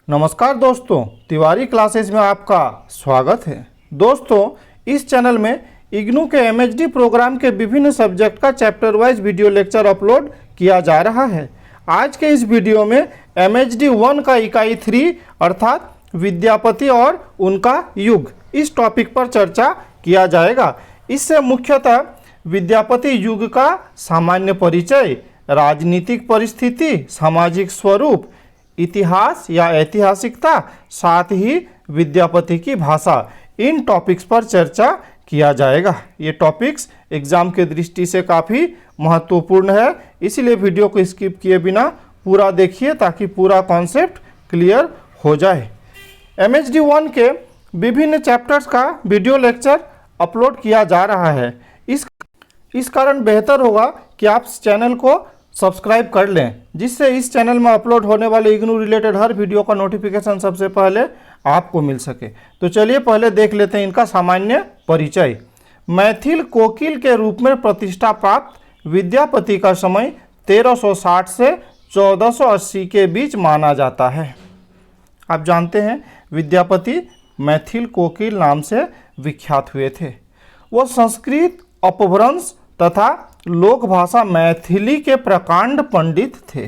नमस्कार दोस्तों, तिवारी क्लासेज में आपका स्वागत है। दोस्तों, इस चैनल में इग्नू के एमएचडी प्रोग्राम के विभिन्न सब्जेक्ट का chapter wise video lecture upload किया जा रहा है। आज के इस वीडियो में एमएचडी 1 का इकाई 3 अर्थात विद्यापति और उनका युग, इस टॉपिक पर चर्चा किया जाएगा। इससे मुख्यतः विद्यापति युग का सामान्य परिचय, राजनीतिक परिस्थिति, सामाजिक स्वरूप, इतिहास या ऐतिहासिकता, साथ ही विद्यापति की भाषा, इन टॉपिक्स पर चर्चा किया जाएगा। ये टॉपिक्स एग्जाम के दृष्टि से काफ़ी महत्वपूर्ण है, इसलिए वीडियो को स्किप किए बिना पूरा देखिए ताकि पूरा कॉन्सेप्ट क्लियर हो जाए। एमएचडी 1 के विभिन्न चैप्टर्स का वीडियो लेक्चर अपलोड किया जा रहा है। इस कारण बेहतर होगा कि आप इस चैनल को सब्सक्राइब कर लें, जिससे इस चैनल में अपलोड होने वाले इग्नू रिलेटेड हर वीडियो का नोटिफिकेशन सबसे पहले आपको मिल सके। तो चलिए पहले देख लेते हैं इनका सामान्य परिचय। मैथिल कोकिल के रूप में प्रतिष्ठा प्राप्त विद्यापति का समय 1360 से 1480 के बीच माना जाता है। आप जानते हैं विद्यापति मैथिल कोकिल नाम से विख्यात हुए थे। वो संस्कृत, अपभ्रंश तथा लोक भाषा मैथिली के प्रकांड पंडित थे।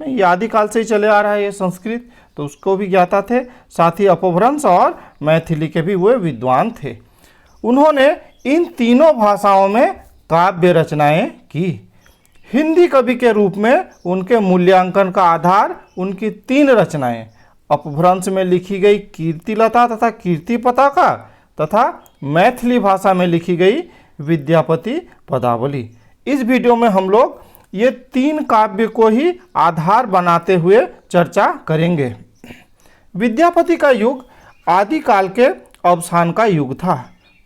ये आदिकाल से ही चले आ रहा है ये संस्कृत, तो उसको भी ज्ञाता थे। साथ ही अपभ्रंश और मैथिली के भी वो विद्वान थे। उन्होंने इन तीनों भाषाओं में काव्य रचनाएं की। हिंदी कवि के रूप में उनके मूल्यांकन का आधार उनकी 3 रचनाएं, अपभ्रंश में लिखी गई कीर्तिलता तथा कीर्ति पताका तथा मैथिली भाषा में लिखी गई विद्यापति पदावली। इस वीडियो में हम लोग ये 3 काव्य को ही आधार बनाते हुए चर्चा करेंगे। विद्यापति का युग आदिकाल के अवसान का युग था।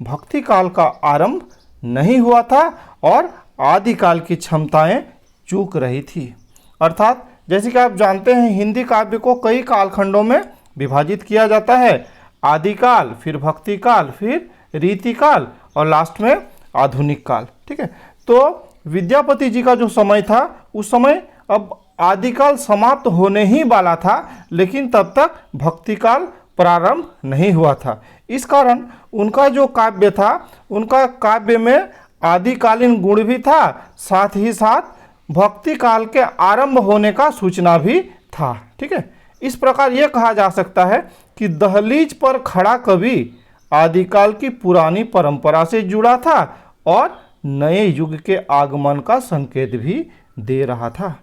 भक्ति काल का आरंभ नहीं हुआ था और आदिकाल की क्षमताएं चूक रही थी। अर्थात जैसे कि आप जानते हैं हिंदी काव्य को कई कालखंडों में विभाजित किया जाता है। आदिकाल, फिर भक्ति काल, फिर रीतिकाल और लास्ट में आधुनिक काल। ठीक है, तो विद्यापति जी का जो समय था उस समय अब आदिकाल समाप्त होने ही वाला था, लेकिन तब तक भक्ति काल प्रारंभ नहीं हुआ था। इस कारण उनका जो काव्य था, उनका काव्य में आदिकालीन गुण भी था, साथ ही साथ भक्ति काल के आरंभ होने का सूचना भी था। ठीक है, इस प्रकार यह कहा जा सकता है कि दहलीज पर खड़ा कवि आदिकाल की पुरानी परंपरा से जुड़ा था और नए युग के आगमन का संकेत भी दे रहा था।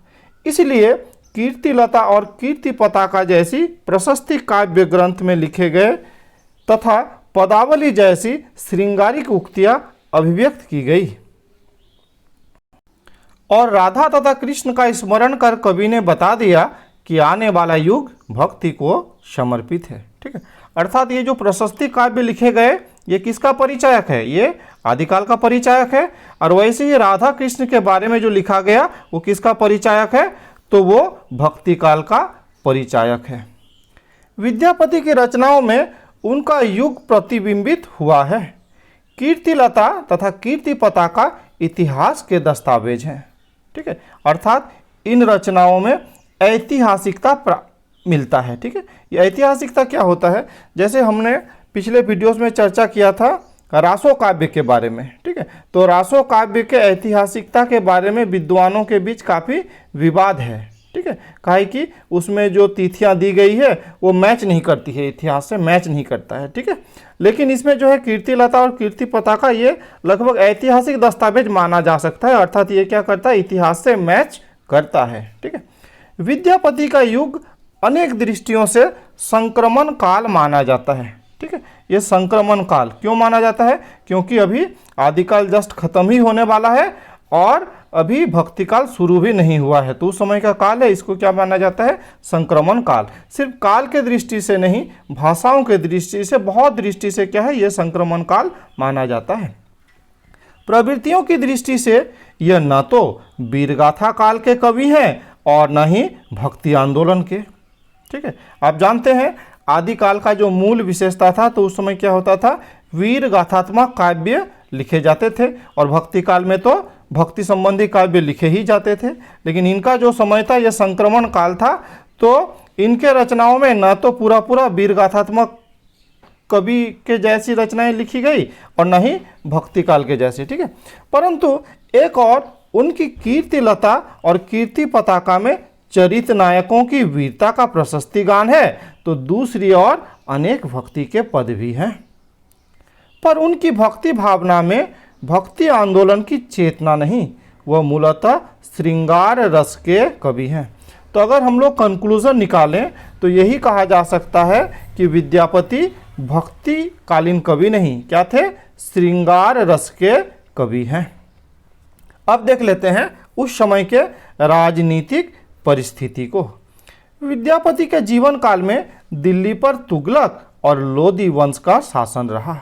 इसलिए कीर्तिलता और कीर्ति पताका जैसी प्रशस्ति काव्य ग्रंथ में लिखे गए तथा पदावली जैसी श्रृंगारिक उक्तियां अभिव्यक्त की गई और राधा तथा कृष्ण का स्मरण कर कवि ने बता दिया कि आने वाला युग भक्ति को समर्पित है। ठीक है, अर्थात ये जो प्रशस्ति काव्य लिखे गए ये किसका परिचायक है? ये आदिकाल का परिचायक है। और वैसे ही राधा कृष्ण के बारे में जो लिखा गया वो किसका परिचायक है? तो वो भक्ति काल का परिचायक है। विद्यापति की रचनाओं में उनका युग प्रतिबिंबित हुआ है। कीर्तिलता तथा कीर्ति पताका इतिहास के दस्तावेज हैं। ठीक है, अर्थात इन रचनाओं में ऐतिहासिकता मिलता है। ठीक है, ये ऐतिहासिकता क्या होता है? जैसे हमने पिछले वीडियोस में चर्चा किया था रासो काव्य के बारे में। ठीक है, तो रासो काव्य के ऐतिहासिकता के बारे में विद्वानों के बीच काफ़ी विवाद है। ठीक है, काहे कि उसमें जो तिथियां दी गई है वो मैच नहीं करती है, इतिहास से मैच नहीं करता है। ठीक है, लेकिन इसमें जो है कीर्तिलता और कीर्ति पताका ये लगभग ऐतिहासिक दस्तावेज माना जा सकता है। अर्थात ये क्या करता है? इतिहास से मैच करता है। ठीक है, विद्यापति का युग अनेक दृष्टियों से संक्रमण काल माना जाता है। ठीक है, ये संक्रमण काल क्यों माना जाता है? क्योंकि अभी आदिकाल जस्ट खत्म ही होने वाला है और अभी भक्ति काल शुरू भी नहीं हुआ है, तो उस समय का काल है, इसको क्या माना जाता है? संक्रमण काल। सिर्फ काल के दृष्टि से नहीं, भाषाओं के दृष्टि से, बहुत दृष्टि से क्या है, ये संक्रमण काल माना जाता है। प्रवृत्तियों की दृष्टि से यह न तो वीरगाथा काल के कवि हैं और न ही भक्ति आंदोलन के। ठीक है, आप जानते हैं आदिकाल का जो मूल विशेषता था, तो उस समय क्या होता था? वीर गाथात्मक काव्य लिखे जाते थे और भक्ति काल में तो भक्ति संबंधी काव्य लिखे ही जाते थे। लेकिन इनका जो समय था यह संक्रमण काल था, तो इनके रचनाओं में न तो पूरा पूरा वीरगाथात्मक कवि के जैसी रचनाएं लिखी गई और न ही भक्ति काल के जैसी, ठीक है, परंतु एक और उनकी कीर्तिलता और कीर्ति पताका में चरित नायकों की वीरता का प्रशस्ति गान है, तो दूसरी ओर अनेक भक्ति के पद भी हैं। पर उनकी भक्ति भावना में भक्ति आंदोलन की चेतना नहीं, वह मूलतः श्रृंगार रस के कवि हैं। तो अगर हम लोग कंक्लूजन निकालें तो यही कहा जा सकता है कि विद्यापति भक्ति कालीन कवि नहीं, क्या थे, श्रृंगार रस के कवि हैं। अब देख लेते हैं उस समय के राजनीतिक परिस्थिति को। विद्यापति के जीवन काल में दिल्ली पर तुगलक और लोदी वंश का शासन रहा।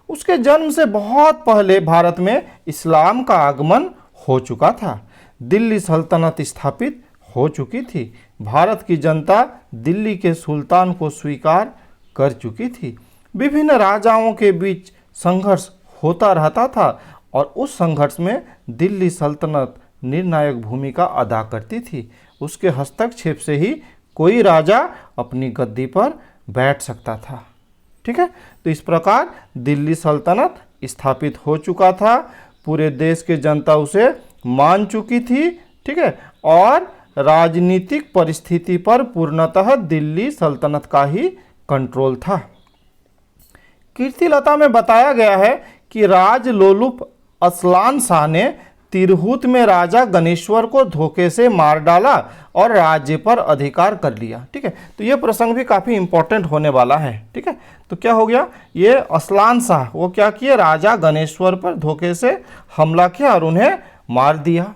उसके जन्म से बहुत पहले भारत में इस्लाम का आगमन हो चुका था। दिल्ली सल्तनत स्थापित हो चुकी थी। भारत की जनता दिल्ली के सुल्तान को स्वीकार कर चुकी थी। विभिन्न राजाओं के बीच संघर्ष होता रहता था और उस संघर्ष में दिल्ली सल्तनत निर्णायक भूमिका अदा करती थी। उसके हस्तक्षेप से ही कोई राजा अपनी गद्दी पर बैठ सकता था, ठीक है। तो इस प्रकार दिल्ली सल्तनत स्थापित हो चुका था। पूरे देश के जनता उसे मान चुकी थी, ठीक है, और राजनीतिक परिस्थिति पर पूर्णतः दिल्ली सल्तनत का ही कंट्रोल था। कीर्तिलता में बताया गया है कि राजलोलुप असलान शाह ने तिरहुत में राजा गणेश्वर को धोखे से मार डाला और राज्य पर अधिकार कर लिया, ठीक है। तो ये प्रसंग भी काफ़ी इंपॉर्टेंट होने वाला है, ठीक है। तो क्या हो गया, ये असलान शाह वो क्या किए, राजा गणेश्वर पर धोखे से हमला किया और उन्हें मार दिया।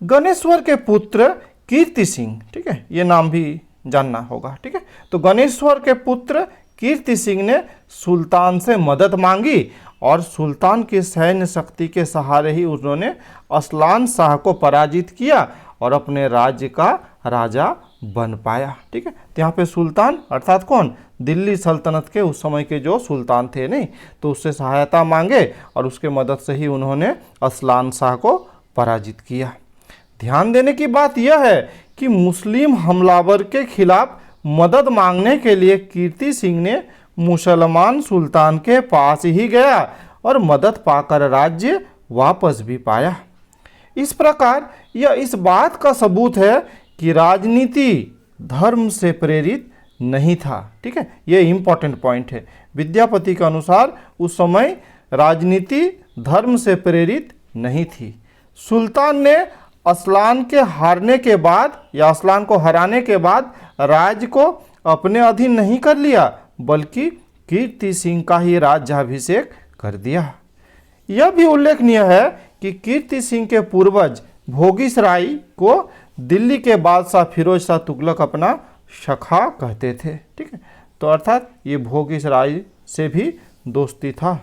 गणेश्वर के पुत्र कीर्ति सिंह, ठीक है, ये नाम भी जानना होगा, ठीक है। तो गणेश्वर के पुत्र कीर्ति सिंह ने सुल्तान से मदद मांगी और सुल्तान की सैन्य शक्ति के सहारे ही उन्होंने असलान शाह को पराजित किया और अपने राज्य का राजा बन पाया, ठीक है। तो यहाँ पे सुल्तान अर्थात कौन, दिल्ली सल्तनत के उस समय के जो सुल्तान थे नहीं, तो उससे सहायता मांगे और उसके मदद से ही उन्होंने असलान शाह को पराजित किया। ध्यान देने की बात यह है कि मुस्लिम हमलावर के खिलाफ मदद मांगने के लिए कीर्ति सिंह ने मुसलमान सुल्तान के पास ही गया और मदद पाकर राज्य वापस भी पाया। इस प्रकार यह इस बात का सबूत है कि राजनीति धर्म से प्रेरित नहीं था, ठीक है। यह इंपॉर्टेंट पॉइंट है। विद्यापति के अनुसार उस समय राजनीति धर्म से प्रेरित नहीं थी। सुल्तान ने असलान के हारने के बाद या असलान को हराने के बाद राज्य को अपने अधीन नहीं कर लिया, बल्कि कीर्ति सिंह का ही राज्याभिषेक कर दिया। यह भी उल्लेखनीय है कि कीर्ति सिंह के पूर्वज भोगीसराय को दिल्ली के बादशाह फिरोज शाह तुगलक अपना सखा कहते थे, ठीक है। तो अर्थात ये भोगीसराय से भी दोस्ती था।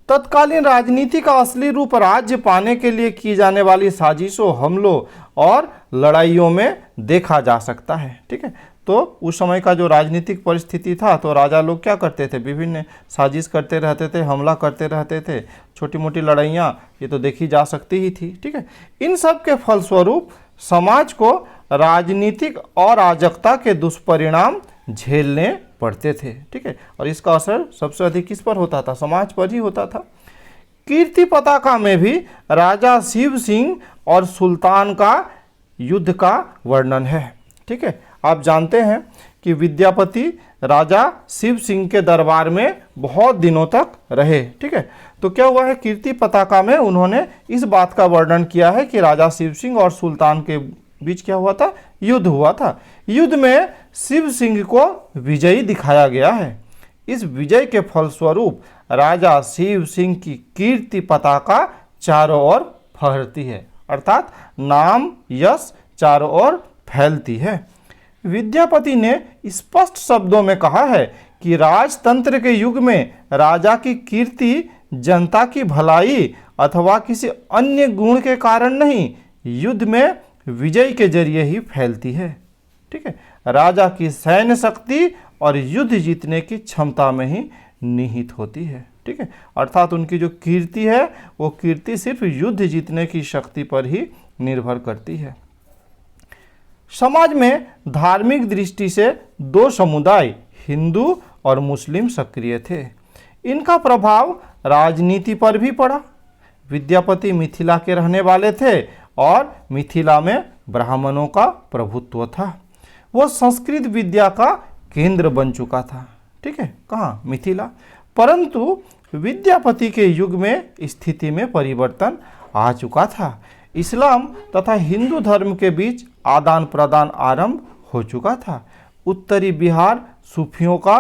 तत्कालीन राजनीति का असली रूप राज्य पाने के लिए की जाने वाली साजिशों, हमलों और लड़ाइयों में देखा जा सकता है, ठीक है। तो उस समय का जो राजनीतिक परिस्थिति था, तो राजा लोग क्या करते थे, विभिन्न साजिश करते रहते थे, हमला करते रहते थे, छोटी मोटी लड़ाइयाँ ये तो देखी जा सकती ही थी, ठीक है। इन सब के फलस्वरूप समाज को राजनीतिक अराजकता के दुष्परिणाम झेलने पड़ते थे, ठीक है। और इसका असर सबसे अधिक किस पर होता था, समाज पर ही होता था। कीर्ति पताका में भी राजा शिव सिंह और सुल्तान का युद्ध का वर्णन है, ठीक है। आप जानते हैं कि विद्यापति राजा शिव सिंह के दरबार में बहुत दिनों तक रहे, ठीक है। तो क्या हुआ है, कीर्ति पताका में उन्होंने इस बात का वर्णन किया है कि राजा शिव सिंह और सुल्तान के बीच क्या हुआ था, युद्ध हुआ था। युद्ध में शिव सिंह को विजयी दिखाया गया है। इस विजय के फलस्वरूप राजा शिव सिंह की कीर्ति पताका चारों ओर फहरती है, अर्थात नाम यश चारों ओर फैलती है। विद्यापति ने स्पष्ट शब्दों में कहा है कि राजतंत्र के युग में राजा की कीर्ति जनता की भलाई अथवा किसी अन्य गुण के कारण नहीं, युद्ध में विजय के जरिए ही फैलती है, ठीक है। राजा की सैन्य शक्ति और युद्ध जीतने की क्षमता में ही निहित होती है, ठीक है। अर्थात उनकी जो कीर्ति है वो कीर्ति सिर्फ युद्ध जीतने की शक्ति पर ही निर्भर करती है। समाज में धार्मिक दृष्टि से दो समुदाय हिंदू और मुस्लिम सक्रिय थे। इनका प्रभाव राजनीति पर भी पड़ा। विद्यापति मिथिला के रहने वाले थे और मिथिला में ब्राह्मणों का प्रभुत्व था। वह संस्कृत विद्या का केंद्र बन चुका था। ठीक है, कहाँ? मिथिला। परंतु विद्यापति के युग में स्थिति में परिवर्तन आ चुका था। इस्लाम तथा हिंदू धर्म के बीच आदान प्रदान आरंभ हो चुका था। उत्तरी बिहार सूफियों का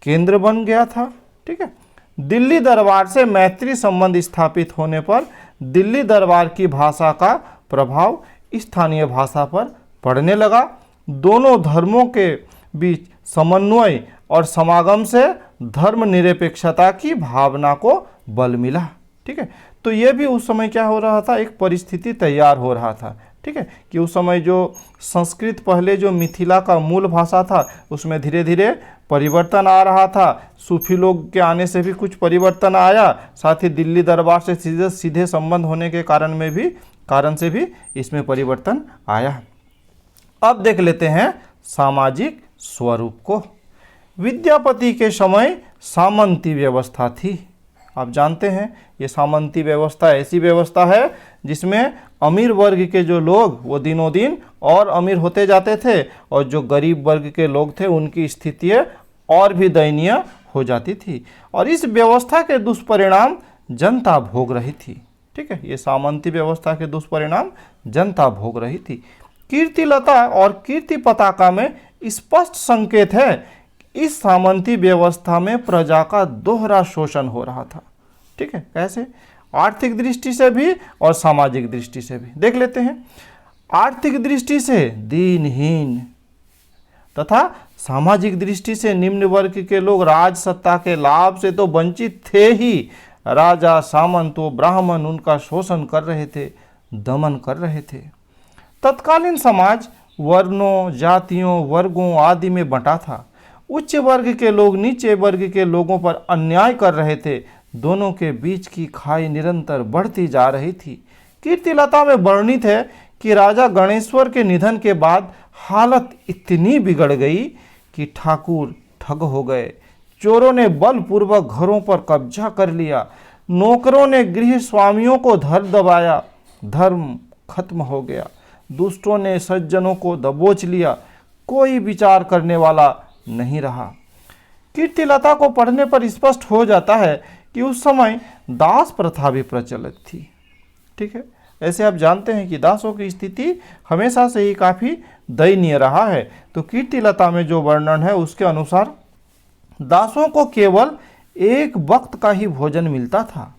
केंद्र बन गया था। ठीक है, दिल्ली दरबार से मैत्री संबंध स्थापित होने पर दिल्ली दरबार की भाषा का प्रभाव स्थानीय भाषा पर पड़ने लगा। दोनों धर्मों के बीच समन्वय और समागम से धर्मनिरपेक्षता की भावना को बल मिला। ठीक है, तो ये भी उस समय क्या हो रहा था, एक परिस्थिति तैयार हो रहा था। ठीक है, कि उस समय जो संस्कृत पहले जो मिथिला का मूल भाषा था उसमें धीरे धीरे परिवर्तन आ रहा था। सूफी लोग के आने से भी कुछ परिवर्तन आया, साथ ही दिल्ली दरबार से सीधे सीधे संबंध होने के कारण से भी इसमें परिवर्तन आया। अब देख लेते हैं सामाजिक स्वरूप को। विद्यापति के समय सामंती व्यवस्था थी। आप जानते हैं ये सामंती व्यवस्था ऐसी व्यवस्था है जिसमें अमीर वर्ग के जो लोग वो दिनों दिन और अमीर होते जाते थे और जो गरीब वर्ग के लोग थे उनकी स्थिति और भी दयनीय हो जाती थी और इस व्यवस्था के दुष्परिणाम जनता भोग रही थी। ठीक है, ये सामंती व्यवस्था के दुष्परिणाम जनता भोग रही थी। कीर्तिलता और कीर्ति पताका में स्पष्ट संकेत है इस सामंती व्यवस्था में प्रजा का दोहरा शोषण हो रहा था। ठीक है, कैसे? आर्थिक दृष्टि से भी और सामाजिक दृष्टि से भी। देख लेते हैं। आर्थिक दृष्टि से दीनहीन तथा सामाजिक दृष्टि से निम्न वर्ग के लोग राज सत्ता के लाभ से तो वंचित थे ही, राजा सामंत व ब्राह्मण उनका शोषण कर रहे थे, दमन कर रहे थे। तत्कालीन समाज वर्णों, जातियों, वर्गों आदि में बंटा था। उच्च वर्ग के लोग नीचे वर्ग के लोगों पर अन्याय कर रहे थे। दोनों के बीच की खाई निरंतर बढ़ती जा रही थी। कीर्तिलता में वर्णित है कि राजा गणेश्वर के निधन के बाद हालत इतनी बिगड़ गई कि ठाकुर ठग हो गए। चोरों ने बलपूर्वक घरों पर कब्जा कर लिया। नौकरों ने गृह स्वामियों को धर दबाया। धर्म खत्म हो गया। दुष्टों ने सज्जनों को दबोच लिया। कोई विचार करने वाला नहीं रहा। कीर्तिलता को पढ़ने पर स्पष्ट हो जाता है कि उस समय दास प्रथा भी प्रचलित थी। ठीक है, ऐसे आप जानते हैं कि दासों की स्थिति हमेशा से ही काफ़ी दयनीय रहा है। तो कीर्तिलता में जो वर्णन है उसके अनुसार दासों को केवल एक वक्त का ही भोजन मिलता था।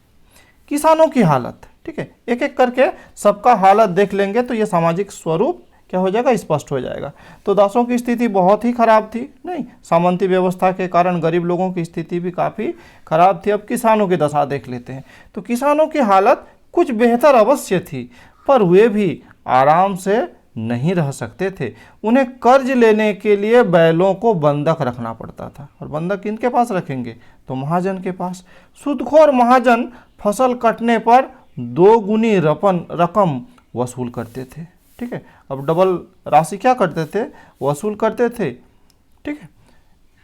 किसानों की हालत, ठीक है, एक एक करके सबका हालत देख लेंगे तो ये सामाजिक स्वरूप क्या हो जाएगा, स्पष्ट हो जाएगा। तो दासों की स्थिति बहुत ही खराब थी। नहीं, सामंती व्यवस्था के कारण गरीब लोगों की स्थिति भी काफ़ी खराब थी। अब किसानों की दशा देख लेते हैं। तो किसानों की हालत कुछ बेहतर अवश्य थी, पर वे भी आराम से नहीं रह सकते थे। उन्हें कर्ज लेने के लिए बैलों को बंधक रखना पड़ता था। और बंधक किनके पास रखेंगे? तो महाजन के पास। सूदखोर महाजन फसल कटने पर 2 गुनी रकम वसूल करते थे। ठीक है, अब डबल राशि क्या करते थे? वसूल करते थे। ठीक है,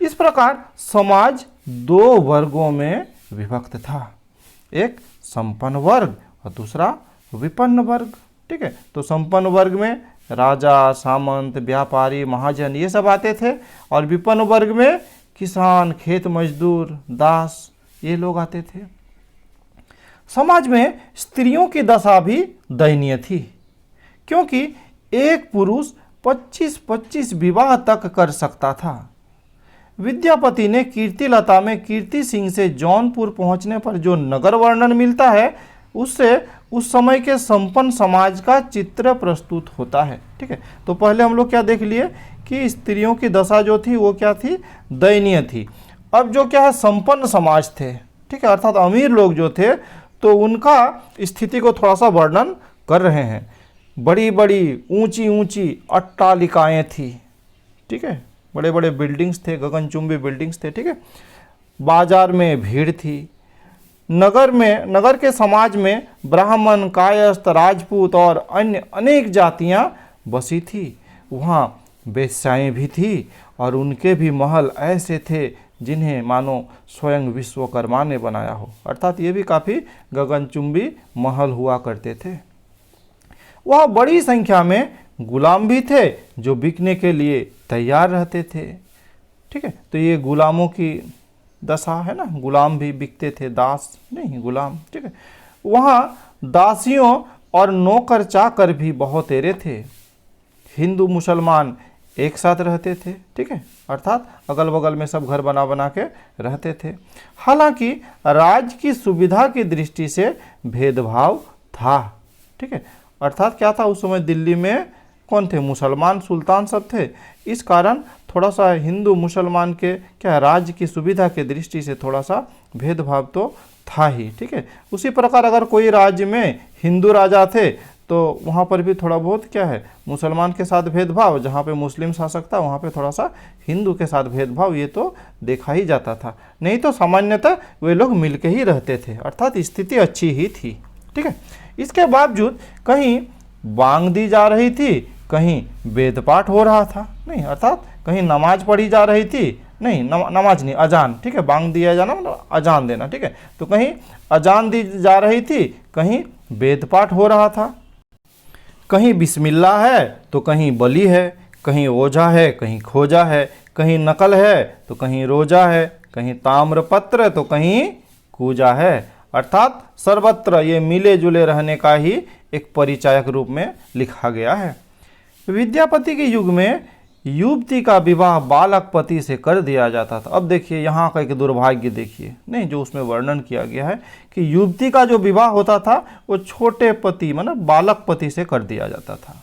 इस प्रकार समाज 2 वर्गों में विभक्त था, एक संपन्न वर्ग और दूसरा विपन्न वर्ग। ठीक है, तो संपन्न वर्ग में राजा, सामंत, व्यापारी, महाजन ये सब आते थे और विपन्न वर्ग में किसान, खेत मजदूर, दास ये लोग आते थे। समाज में स्त्रियों की दशा भी दयनीय थी, क्योंकि एक पुरुष 25-25 विवाह तक कर सकता था। विद्यापति ने कीर्तिलता में कीर्ति सिंह से जौनपुर पहुंचने पर जो नगर वर्णन मिलता है उससे उस समय के संपन्न समाज का चित्र प्रस्तुत होता है। ठीक है, तो पहले हम लोग क्या देख लिए कि स्त्रियों की दशा जो थी वो क्या थी, दयनीय थी। अब जो क्या है, संपन्न समाज थे, ठीक है, अर्थात अमीर लोग जो थे तो उनका स्थिति को थोड़ा सा वर्णन कर रहे हैं। बड़ी बड़ी ऊंची ऊंची अट्टालिकाएँ थी। ठीक है, बड़े बड़े बिल्डिंग्स थे, गगनचुंबी बिल्डिंग्स थे। ठीक है, बाजार में भीड़ थी। नगर के समाज में ब्राह्मण, कायस्थ, राजपूत और अन्य अनेक जातियां बसी थी। वहाँ वेश्याएं भी थी और उनके भी महल ऐसे थे जिन्हें मानो स्वयं विश्वकर्मा ने बनाया हो, अर्थात ये भी काफ़ी गगनचुंबी महल हुआ करते थे। वह बड़ी संख्या में गुलाम भी थे जो बिकने के लिए तैयार रहते थे। ठीक है, तो ये गुलामों की दशा है ना, गुलाम भी बिकते थे, दास नहीं गुलाम। ठीक है, वहाँ दासियों और नौकर चाकर भी बहुत तेरे थे। हिंदू मुसलमान एक साथ रहते थे। ठीक है, अर्थात अगल बगल में सब घर बना बना के रहते थे। हालांकि राज्य की सुविधा की दृष्टि से भेदभाव था। ठीक है, अर्थात क्या था, उस समय दिल्ली में कौन थे, मुसलमान सुल्तान सब थे। इस कारण थोड़ा सा हिंदू मुसलमान के क्या राज्य की सुविधा के दृष्टि से थोड़ा सा भेदभाव तो था ही। ठीक है, उसी प्रकार अगर कोई राज्य में हिंदू राजा थे तो वहाँ पर भी थोड़ा बहुत क्या है, मुसलमान के साथ भेदभाव, जहाँ पे मुस्लिम शासक था वहाँ पे थोड़ा सा हिंदू के साथ भेदभाव ये तो देखा ही जाता था। नहीं तो सामान्यतः वे लोग मिलके ही रहते थे, अर्थात स्थिति अच्छी ही थी। ठीक है, इसके बावजूद कहीं बांग दी जा रही थी, कहीं वेद पाठ हो रहा था, नहीं अर्थात कहीं नमाज पढ़ी जा रही थी, नहीं नमाज नहीं, अजान। ठीक है, बांग दिया जाना मतलब अजान देना। ठीक है, तो कहीं अजान दी जा रही थी, कहीं वेद पाठ हो रहा था, कहीं बिस्मिल्लाह है तो कहीं बलि है, कहीं ओझा है कहीं खोजा है, कहीं नकल है तो कहीं रोजा है, कहीं ताम्रपत्र तो कहीं कूजा है। अर्थात सर्वत्र ये मिले जुले रहने का ही एक परिचायक रूप में लिखा गया है। विद्यापति के युग में युवती का विवाह बालक पति से कर दिया जाता था। अब देखिए यहाँ का एक दुर्भाग्य देखिए, नहीं जो उसमें वर्णन किया गया है कि युवती का जो विवाह होता था वो छोटे पति मतलब बालक पति से कर दिया जाता था,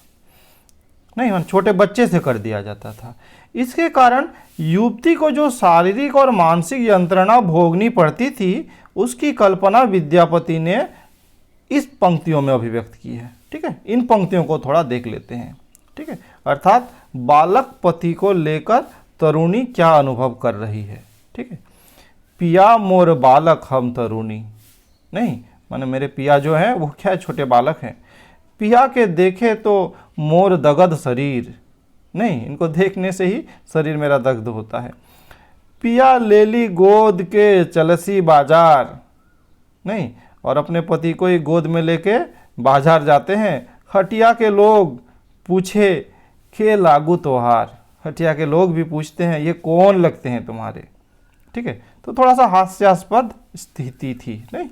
नहीं मतलब छोटे बच्चे से कर दिया जाता था। इसके कारण युवती को जो शारीरिक और मानसिक यंत्रणा भोगनी पड़ती थी उसकी कल्पना विद्यापति ने इस पंक्तियों में अभिव्यक्त की है। ठीक है, इन पंक्तियों को थोड़ा देख लेते हैं। ठीक है, अर्थात बालक पति को लेकर तरुणी क्या अनुभव कर रही है। ठीक है, पिया मोर बालक हम तरुणी, नहीं माने मेरे पिया जो है वो क्या है, छोटे बालक हैं। पिया के देखे तो मोर दगद शरीर, नहीं इनको देखने से ही शरीर मेरा दग्ध होता है। पिया लेली गोद के चलसी बाजार, नहीं और अपने पति को ही गोद में लेके बाजार जाते हैं। हटिया के लोग पूछे के लागू त्योहार, हटिया के लोग भी पूछते हैं ये कौन लगते हैं तुम्हारे। ठीक है, तो थोड़ा सा हास्यास्पद स्थिति थी। नहीं,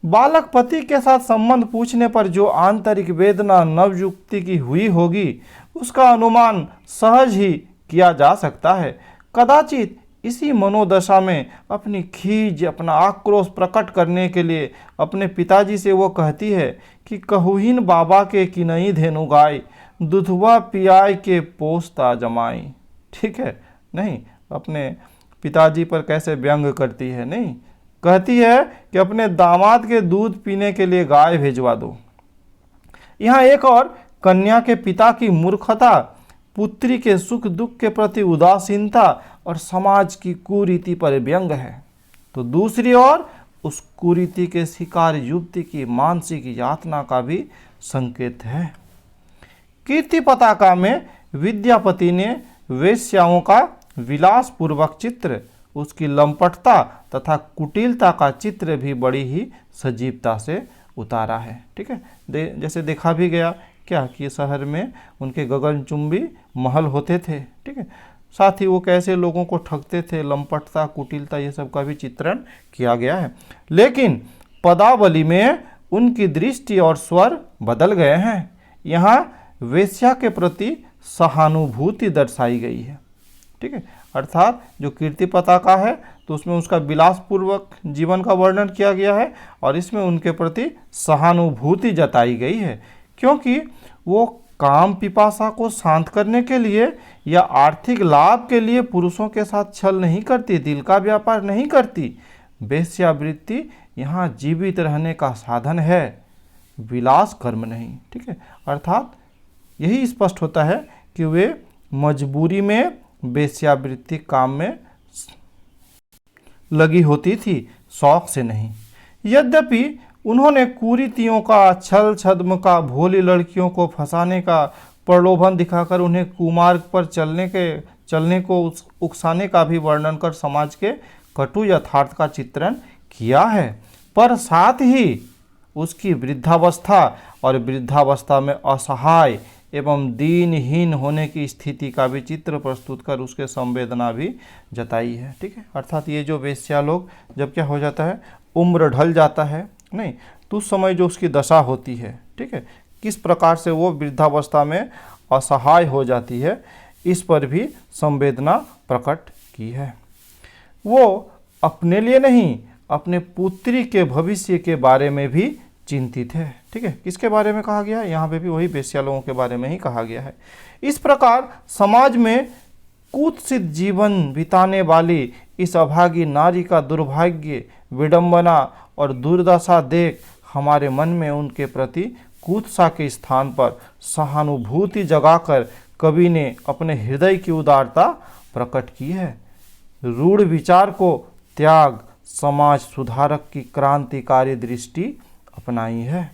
बालक पति के साथ संबंध पूछने पर जो आंतरिक वेदना नवयुक्ति की हुई होगी उसका अनुमान सहज ही किया जा सकता है। कदाचित इसी मनोदशा में अपनी खीज अपना आक्रोश प्रकट करने के लिए अपने पिताजी से वो कहती है कि कहुहीन बाबा के किनई धेनु गाय, दुधवा पियाय के पोस्ता जमाई। ठीक है, नहीं अपने पिताजी पर कैसे व्यंग करती है, नहीं कहती है कि अपने दामाद के दूध पीने के लिए गाय भेजवा दो। यहाँ एक और कन्या के पिता की मूर्खता, पुत्री के सुख दुख के प्रति उदासीनता और समाज की कुरीति पर व्यंग है, तो दूसरी ओर उस कुरीति के शिकार युवती की मानसिक यातना का भी संकेत है। कीर्ति पताका में विद्यापति ने वेश्याओं का विलास पूर्वक चित्र, उसकी लंपटता तथा कुटिलता का चित्र भी बड़ी ही सजीवता से उतारा है। ठीक है, जैसे देखा भी गया क्या कि शहर में उनके गगनचुंबी महल होते थे। ठीक है, साथ ही वो कैसे लोगों को ठगते थे, लंपटता कुटिलता ये सब का भी चित्रण किया गया है। लेकिन पदावली में उनकी दृष्टि और स्वर बदल गए हैं। यहाँ वेश्या के प्रति सहानुभूति दर्शाई गई है। ठीक है, अर्थात जो कीर्ति पताका है तो उसमें उसका विलासपूर्वक जीवन का वर्णन किया गया है और इसमें उनके प्रति सहानुभूति जताई गई है, क्योंकि वो काम पिपासा को शांत करने के लिए या आर्थिक लाभ के लिए पुरुषों के साथ छल नहीं करती, दिल का व्यापार नहीं करती। वेश्यावृत्ति यहाँ जीवित रहने का साधन है, विलास कर्म नहीं। ठीक है, अर्थात यही स्पष्ट होता है कि वे मजबूरी में वेश्यावृत्ति काम में लगी होती थी, शौक से नहीं। यद्यपि उन्होंने कुरीतियों का, छल छद्म का, भोली लड़कियों को फंसाने का प्रलोभन दिखाकर उन्हें कुमार्ग पर चलने को उकसाने का भी वर्णन कर समाज के कटु यथार्थ का चित्रण किया है। पर साथ ही उसकी वृद्धावस्था और वृद्धावस्था में असहाय एवं दीनहीन होने की स्थिति का भी चित्र प्रस्तुत कर उसके संवेदना भी जताई है। ठीक है, अर्थात ये जो वेश्या लोग जब क्या हो जाता है, उम्र ढल जाता है नहीं, तो उस समय जो उसकी दशा होती है, ठीक है, किस प्रकार से वो वृद्धावस्था में असहाय हो जाती है, इस पर भी संवेदना प्रकट की है। वो अपने लिए नहीं, अपने पुत्री के भविष्य के बारे में भी चिंतित है। ठीक है, किसके बारे में कहा गया है, यहाँ पे भी वही वेश्या लोगों के बारे में ही कहा गया है। इस प्रकार समाज में कुत्सित जीवन बिताने वाली इस अभागी नारी का दुर्भाग्य, विडंबना और दुर्दशा देख हमारे मन में उनके प्रति कुत्सा के स्थान पर सहानुभूति जगाकर कवि ने अपने हृदय की उदारता प्रकट की है। रूढ़ विचार को त्याग समाज सुधारक की क्रांतिकारी दृष्टि अपनाई है।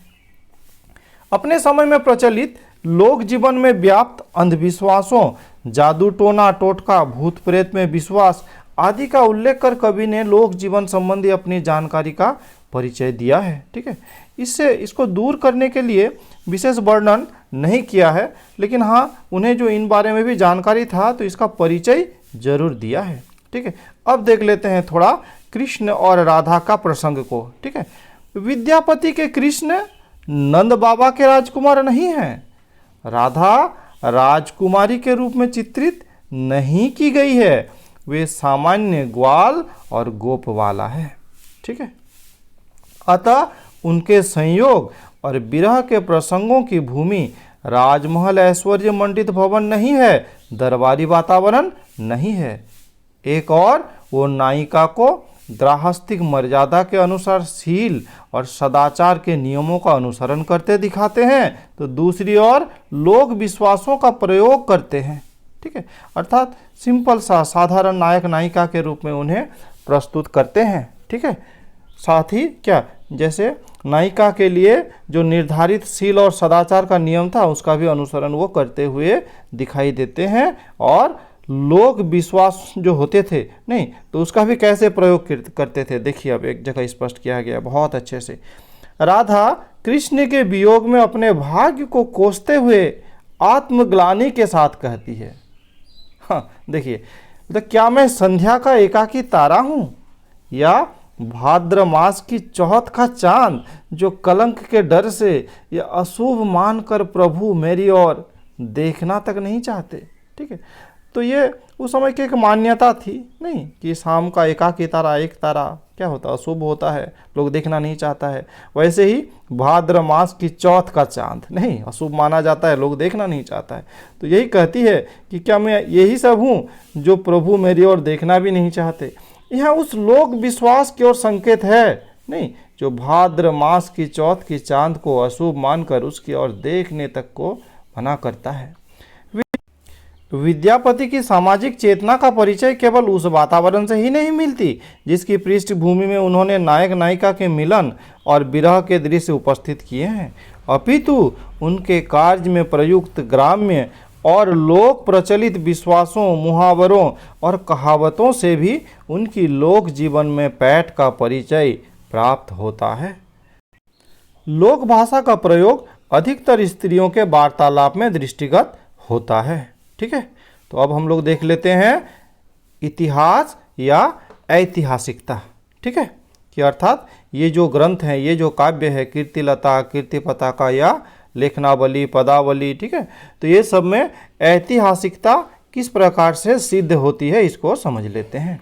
अपने समय में प्रचलित लोक जीवन में व्याप्त अंधविश्वासों, जादू टोना टोटका, भूत प्रेत में विश्वास आदि का उल्लेख कर कवि ने लोक जीवन संबंधी अपनी जानकारी का परिचय दिया है। ठीक है, इसको दूर करने के लिए विशेष वर्णन नहीं किया है, लेकिन हाँ, उन्हें जो इन बारे में भी जानकारी था तो इसका परिचय जरूर दिया है। ठीक है, अब देख लेते हैं थोड़ा कृष्ण और राधा का प्रसंग को। ठीक है, विद्यापति के कृष्ण नंद बाबा के राजकुमार नहीं हैं। राधा राजकुमारी के रूप में चित्रित नहीं की गई है, वे सामान्य ग्वाल और गोपवाला है। ठीक है, अतः उनके संयोग और विरह के प्रसंगों की भूमि राजमहल ऐश्वर्य मंडित भवन नहीं है, दरबारी वातावरण नहीं है। एक और वो नायिका को गृहस्थिक मर्यादा के अनुसार शील और सदाचार के नियमों का अनुसरण करते दिखाते हैं, तो दूसरी ओर लोक विश्वासों का प्रयोग करते हैं। ठीक है, अर्थात सिंपल सा साधारण नायक नायिका के रूप में उन्हें प्रस्तुत करते हैं। ठीक है, साथ ही क्या, जैसे नायिका के लिए जो निर्धारित शील और सदाचार का नियम था उसका भी अनुसरण वो करते हुए दिखाई देते हैं, और लोक विश्वास जो होते थे नहीं तो उसका भी कैसे प्रयोग करते थे, देखिए अब एक जगह स्पष्ट किया गया बहुत अच्छे से। राधा कृष्ण के वियोग में अपने भाग्य को कोसते हुए आत्मग्लानि के साथ कहती है, हाँ देखिए, तो क्या मैं संध्या का एकाकी तारा हूँ या भाद्र मास की चौथ का चांद जो कलंक के डर से या अशुभ मानकर प्रभु मेरी ओर देखना तक नहीं चाहते। ठीक है, तो ये उस समय की एक मान्यता थी नहीं कि शाम का एकाकी तारा, एक तारा क्या होता है, अशुभ होता है, लोग देखना नहीं चाहता है। वैसे ही भाद्र मास की चौथ का चांद नहीं, अशुभ माना जाता है, लोग देखना नहीं चाहता है। तो यही कहती है कि क्या मैं यही सब हूँ जो प्रभु मेरी ओर देखना भी नहीं चाहते। यहाँ उस लोक विश्वास की ओर संकेत है नहीं, जो भाद्र मास की चौथ की चांद को अशुभ मानकर उसकी ओर देखने तक को मना करता है। विद्यापति की सामाजिक चेतना का परिचय केवल उस वातावरण से ही नहीं मिलती जिसकी पृष्ठभूमि में उन्होंने नायक नायिका के मिलन और विरह के दृश्य उपस्थित किए हैं, अपितु उनके कार्य में प्रयुक्त ग्राम्य और लोक प्रचलित विश्वासों, मुहावरों और कहावतों से भी उनकी लोक जीवन में पैठ का परिचय प्राप्त होता है। लोक भाषा का प्रयोग अधिकतर स्त्रियों के वार्तालाप में दृष्टिगत होता है। ठीक है, तो अब हम लोग देख लेते हैं इतिहास या ऐतिहासिकता। ठीक है, कि अर्थात ये जो ग्रंथ हैं, ये जो काव्य है, कीर्तिलता, कीर्तिपताका या लेखनावली, पदावली, ठीक है, तो ये सब में ऐतिहासिकता किस प्रकार से सिद्ध होती है इसको समझ लेते हैं।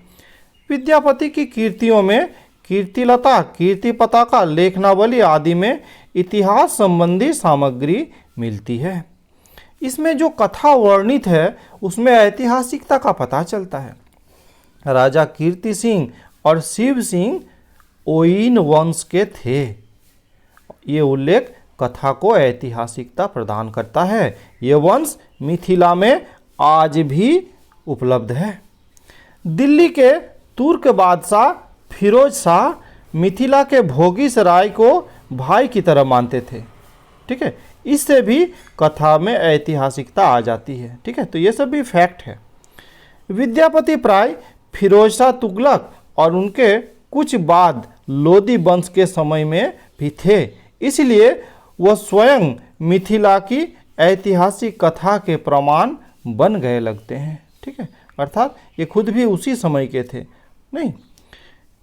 विद्यापति की कीर्तियों में कीर्तिलता, कीर्तिपताका, लेखनावली आदि में इतिहास संबंधी सामग्री मिलती है। इसमें जो कथा वर्णित है उसमें ऐतिहासिकता का पता चलता है। राजा कीर्ति सिंह और शिव सिंह ओइन वंश के थे, ये उल्लेख कथा को ऐतिहासिकता प्रदान करता है। ये वंश मिथिला में आज भी उपलब्ध है। दिल्ली के तुर्क बादशाह फिरोज शाह मिथिला के भोगीसराय को भाई की तरह मानते थे। ठीक है, इससे भी कथा में ऐतिहासिकता आ जाती है। ठीक है, तो ये सब भी फैक्ट है। विद्यापति प्राय फिरोज शाह तुगलक और उनके कुछ बाद लोदी वंश के समय में भी थे, इसलिए वह स्वयं मिथिला की ऐतिहासिक कथा के प्रमाण बन गए लगते हैं। ठीक है, अर्थात ये खुद भी उसी समय के थे। नहीं,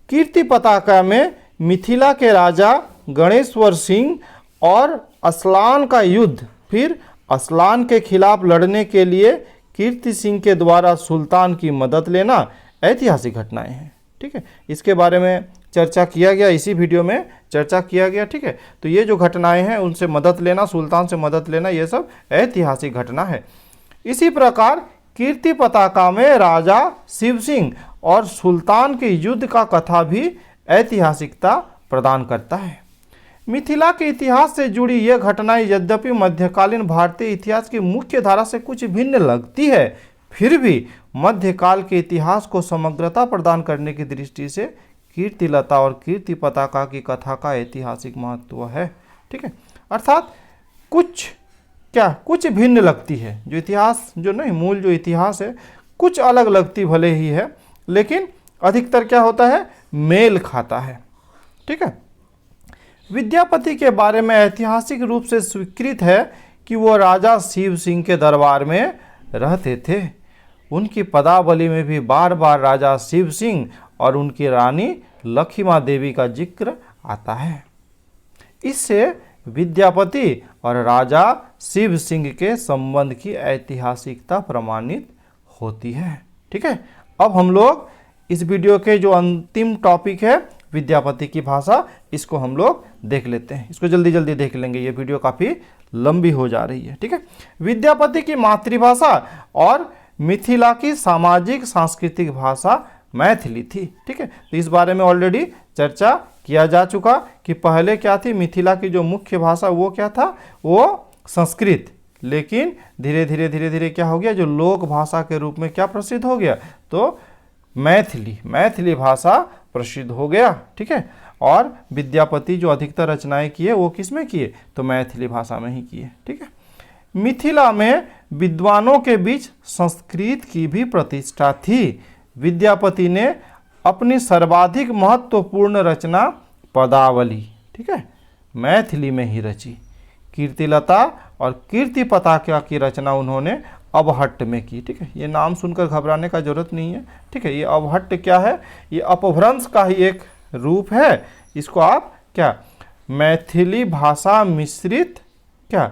कीर्ति पताका में मिथिला के राजा गणेश्वर सिंह और असलान का युद्ध, फिर असलान के खिलाफ लड़ने के लिए कीर्ति सिंह के द्वारा सुल्तान की मदद लेना ऐतिहासिक घटनाएं हैं। ठीक है, इसके बारे में चर्चा किया गया, इसी वीडियो में चर्चा किया गया। ठीक है, तो ये जो घटनाएं हैं उनसे मदद लेना, सुल्तान से मदद लेना, ये सब ऐतिहासिक घटना है। इसी प्रकार कीर्ति पताका में राजा शिव सिंह और सुल्तान के युद्ध का कथा भी ऐतिहासिकता प्रदान करता है। मिथिला के इतिहास से जुड़ी यह घटनाएं यद्यपि मध्यकालीन भारतीय इतिहास की मुख्य धारा से कुछ भिन्न लगती है, फिर भी मध्यकाल के इतिहास को समग्रता प्रदान करने की दृष्टि से कीर्तिलता और कीर्ति पताका की कथा का ऐतिहासिक महत्व है। ठीक है, अर्थात कुछ भिन्न लगती है, जो इतिहास जो नहीं मूल जो इतिहास है कुछ अलग लगती भले ही है, लेकिन अधिकतर क्या होता है, मेल खाता है। ठीक है, विद्यापति के बारे में ऐतिहासिक रूप से स्वीकृत है कि वो राजा शिव सिंह के दरबार में रहते थे। उनकी पदावली में भी बार बार राजा शिव सिंह और उनकी रानी लक्ष्मी देवी का जिक्र आता है। इससे विद्यापति और राजा शिव सिंह के संबंध की ऐतिहासिकता प्रमाणित होती है। ठीक है, अब हम लोग इस वीडियो के जो अंतिम टॉपिक है विद्यापति की भाषा, इसको हम लोग देख लेते हैं। इसको जल्दी जल्दी देख लेंगे, ये वीडियो काफ़ी लंबी हो जा रही है। ठीक है, विद्यापति की मातृभाषा और मिथिला की सामाजिक सांस्कृतिक भाषा मैथिली थी। ठीक है, तो इस बारे में ऑलरेडी चर्चा किया जा चुका कि पहले क्या थी, मिथिला की जो मुख्य भाषा वो क्या था, वो संस्कृत, लेकिन धीरे धीरे क्या हो गया, जो लोक भाषा के रूप में क्या प्रसिद्ध हो गया, तो मैथिली भाषा प्रसिद्ध हो गया। ठीक है, और विद्यापति जो अधिकतर रचनाएं किए वो किस में किए, तो मैथिली भाषा में ही किए। ठीक है, मिथिला में विद्वानों के बीच संस्कृत की भी प्रतिष्ठा थी। विद्यापति ने अपनी सर्वाधिक महत्वपूर्ण रचना पदावली, ठीक है, मैथिली में ही रची। कीर्तिलता और कीर्ति पताका की रचना उन्होंने अबहट्ट में की। ठीक है, ये नाम सुनकर घबराने का जरूरत नहीं है। ठीक है, ये अबहट्ट क्या है, ये अपभ्रंश का ही एक रूप है। इसको आप क्या मैथिली भाषा मिश्रित क्या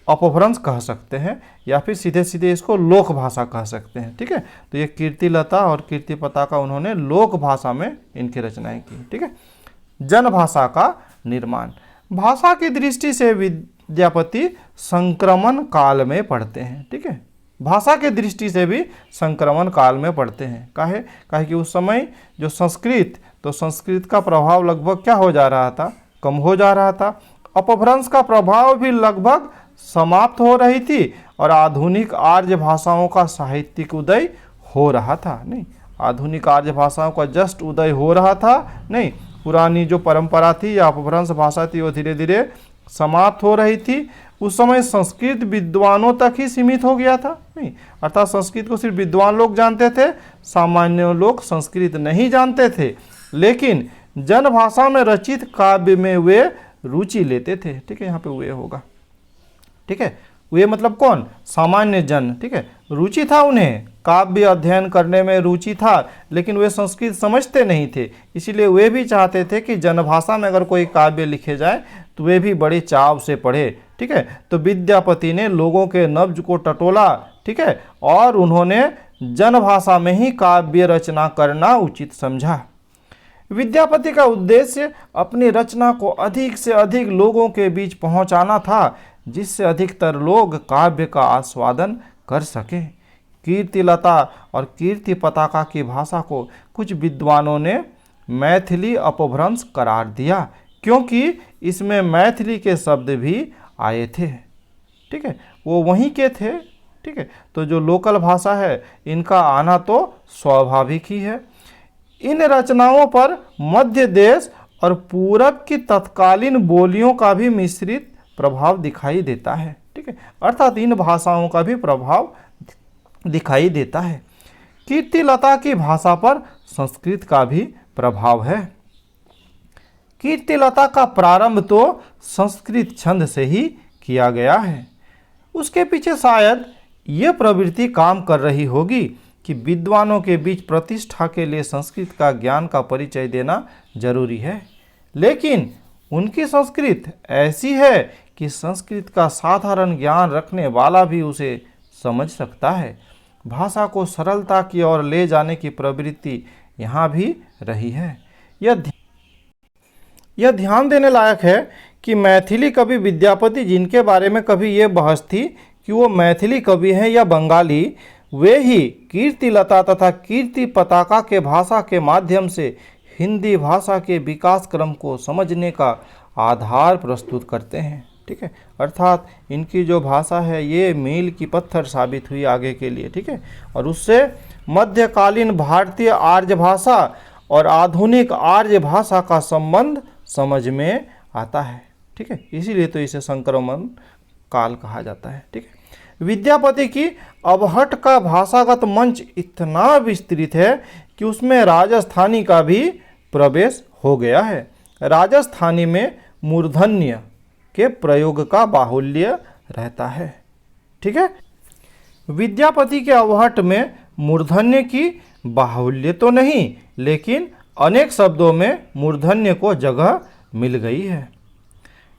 अपभ्रंश कह सकते हैं, या फिर सीधे सीधे इसको लोक भाषा कह सकते हैं। ठीक है, तो ये कीर्तिलता और कीर्ति पताका उन्होंने लोक भाषा में इनकी रचनाएं की। ठीक है, जनभाषा का निर्माण, भाषा की दृष्टि से विद्यापति संक्रमण काल में पढ़ते हैं। ठीक है, भाषा के दृष्टि से भी संक्रमण काल में पढ़ते हैं। काहे कि उस समय जो संस्कृत का प्रभाव लगभग क्या हो जा रहा था, कम हो जा रहा था। अपभ्रंश का प्रभाव भी लगभग समाप्त हो रही थी और आधुनिक आर्य भाषाओं का साहित्यिक उदय हो रहा था। नहीं, आधुनिक आर्य भाषाओं का जस्ट उदय हो रहा था। नहीं, पुरानी जो परंपरा थी या अपभ्रंश भाषा थी वो धीरे धीरे समाप्त हो रही थी। उस समय संस्कृत विद्वानों तक ही सीमित हो गया था। नहीं, अर्थात संस्कृत को सिर्फ विद्वान लोग जानते थे, सामान्य लोग संस्कृत नहीं जानते थे, लेकिन जनभाषा में रचित काव्य में वे रुचि लेते थे। ठीक है, यहाँ पे वे होगा। ठीक है, वे मतलब कौन, सामान्य जन। ठीक है, रुचि था उन्हें, काव्य अध्ययन करने में रुचि था, लेकिन वे संस्कृत समझते नहीं थे, इसीलिए वे भी चाहते थे कि जनभाषा में अगर कोई काव्य लिखे जाए तो वे भी बड़े चाव से पढ़े। ठीक है, तो विद्यापति ने लोगों के नब्ज को टटोला। ठीक है, और उन्होंने जनभाषा में ही काव्य रचना करना उचित समझा। विद्यापति का उद्देश्य अपनी रचना को अधिक से अधिक लोगों के बीच पहुंचाना था, जिससे अधिकतर लोग काव्य का आस्वादन कर सके। कीर्तिलता और कीर्ति पताका की भाषा को कुछ विद्वानों ने मैथिली अपभ्रंश करार दिया, क्योंकि इसमें मैथिली के शब्द भी आए थे। ठीक है, वो वहीं के थे। ठीक है, तो जो लोकल भाषा है इनका आना तो स्वाभाविक ही है। इन रचनाओं पर मध्य देश और पूरब की तत्कालीन बोलियों का भी मिश्रित प्रभाव दिखाई देता है। ठीक है, अर्थात इन भाषाओं का भी प्रभाव दिखाई देता है। कीर्तिलता की भाषा पर संस्कृत का भी प्रभाव है। कीर्तिलता का प्रारंभ तो संस्कृत छंद से ही किया गया है। उसके पीछे शायद ये प्रवृत्ति काम कर रही होगी कि विद्वानों के बीच प्रतिष्ठा के लिए संस्कृत का ज्ञान का परिचय देना जरूरी है। लेकिन उनकी संस्कृत ऐसी है कि संस्कृत का साधारण ज्ञान रखने वाला भी उसे समझ सकता है। भाषा को सरलता की ओर ले जाने की प्रवृत्ति यहाँ भी रही है। यह ध्यान देने लायक है कि मैथिली कवि विद्यापति, जिनके बारे में कभी ये बहस थी कि वो मैथिली कवि हैं या बंगाली, वे ही कीर्तिलता तथा कीर्ति पताका के भाषा के माध्यम से हिंदी भाषा के विकास क्रम को समझने का आधार प्रस्तुत करते हैं। ठीक है, अर्थात इनकी जो भाषा है ये मील की पत्थर साबित हुई आगे के लिए। ठीक है, और उससे मध्यकालीन भारतीय आर्य भाषा और आधुनिक आर्य भाषा का संबंध समझ में आता है। ठीक है, इसीलिए तो इसे संक्रमण काल कहा जाता है। ठीक है, विद्यापति की अबहट का भाषागत मंच इतना विस्तृत है कि उसमें राजस्थानी का भी प्रवेश हो गया है। राजस्थानी में मूर्धन्य के प्रयोग का बाहुल्य रहता है। ठीक है, विद्यापति के अबहट में मूर्धन्य की बाहुल्य तो नहीं, लेकिन अनेक शब्दों में मूर्धन्य को जगह मिल गई है।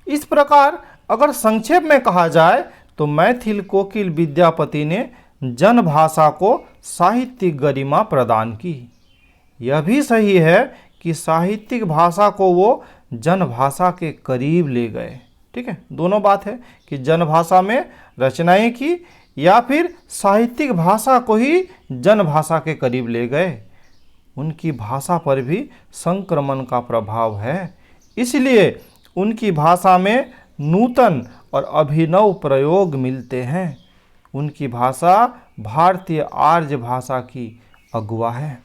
इस प्रकार अगर संक्षेप में कहा जाए तो मैथिल कोकिल विद्यापति ने जनभाषा को साहित्यिक गरिमा प्रदान की। यह भी सही है कि साहित्यिक भाषा को वो जनभाषा के करीब ले गए। ठीक है, दोनों बात है कि जनभाषा में रचनाएं की या फिर साहित्यिक भाषा को ही जनभाषा के करीब ले गए। उनकी भाषा पर भी संक्रमण का प्रभाव है, इसलिए उनकी भाषा में नूतन और अभिनव प्रयोग मिलते हैं। उनकी भाषा भारतीय आर्य भाषा की अगुआ है।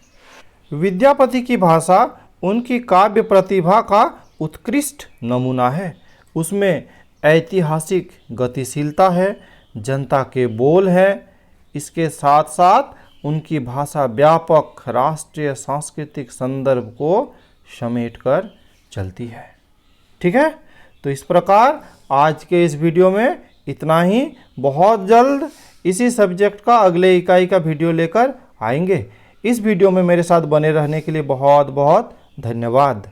विद्यापति की भाषा उनकी काव्य प्रतिभा का उत्कृष्ट नमूना है। उसमें ऐतिहासिक गतिशीलता है, जनता के बोल हैं। इसके साथ साथ उनकी भाषा व्यापक राष्ट्रीय सांस्कृतिक संदर्भ को समेटकर चलती है। ठीक है, तो इस प्रकार आज के इस वीडियो में इतना ही। बहुत जल्द इसी सब्जेक्ट का अगले इकाई का वीडियो लेकर आएंगे। इस वीडियो में मेरे साथ बने रहने के लिए बहुत बहुत धन्यवाद।